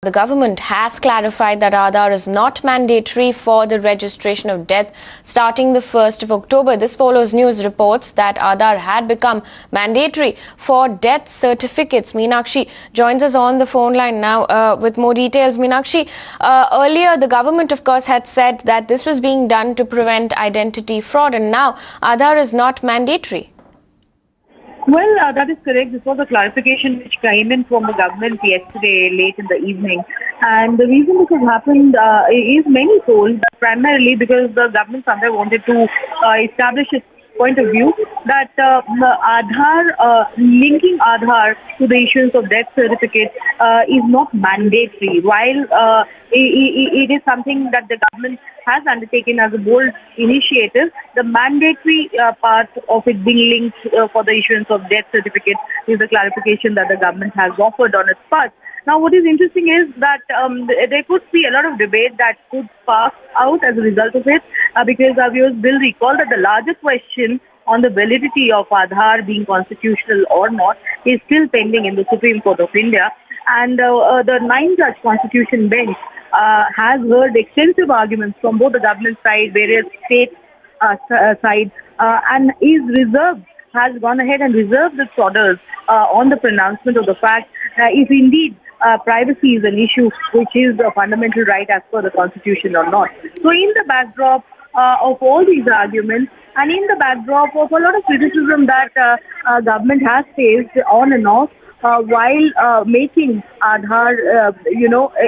The government has clarified that Aadhaar is not mandatory for the registration of death starting the 1st of October. This follows news reports that Aadhaar had become mandatory for death certificates. Meenakshi joins us on the phone line now with more details. Meenakshi, earlier the government, of course, had said that this was being done to prevent identity fraud, and now Aadhaar is not mandatory. Well, that is correct. This was a clarification which came in from the government yesterday late in the evening. And the reason this has happened is many-fold, primarily because the government somewhere wanted to establish its point of view that linking Aadhaar to the issuance of death certificates is not mandatory. While it is something that the government has undertaken as a bold initiative, the mandatory part of it being linked for the issuance of death certificates is the clarification that the government has offered on its part. Now, what is interesting is that there could be a lot of debate that could spark out as a result of it, because our viewers will recall that the larger question on the validity of Aadhaar being constitutional or not is still pending in the Supreme Court of India. And the 9-judge Constitution bench has heard extensive arguments from both the government side, various state side, and has gone ahead and reserved its orders on the pronouncement of the fact if indeed privacy is an issue which is a fundamental right as per the Constitution or not. So in the backdrop of all these arguments, and in the backdrop of a lot of criticism that government has faced on and off, while making Aadhaar,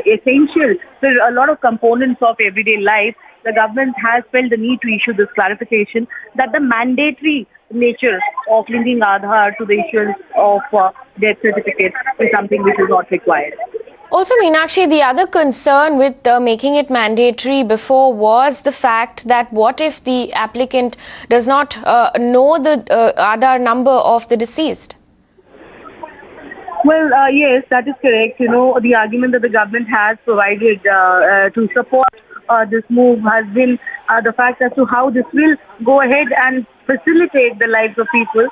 essential for a lot of components of everyday life, the government has felt the need to issue this clarification that the mandatory nature of linking Aadhaar to the issuance of death certificates is something which is not required. Also, Meenakshi, the other concern with making it mandatory before was the fact that what if the applicant does not know the Aadhaar number of the deceased? Well, yes, that is correct. The argument that the government has provided to support this move has been the fact as to how this will go ahead and facilitate the lives of people,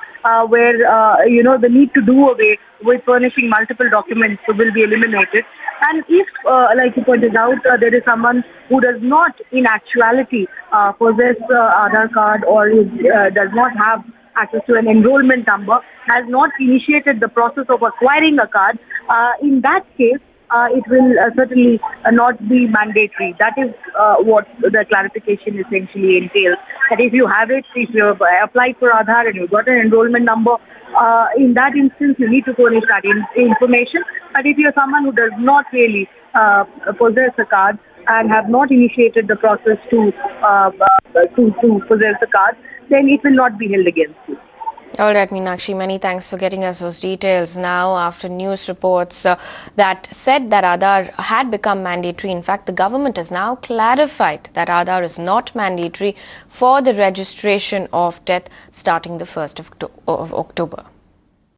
where the need to do away with furnishing multiple documents will be eliminated. And if, like you pointed out, there is someone who does not in actuality possess Aadhaar card or does not have access to an enrollment number, has not initiated the process of acquiring a card, in that case, it will certainly not be mandatory. That is what the clarification essentially entails. That if you have it, if you have applied for Aadhaar and you've got an enrollment number, in that instance you need to furnish that information. But if you're someone who does not really possess a card and have not initiated the process to possess the card, then it will not be held against you. All right, Meenakshi, many thanks for getting us those details now after news reports that said that Aadhaar had become mandatory. In fact, the government has now clarified that Aadhaar is not mandatory for the registration of death starting the 1st of October.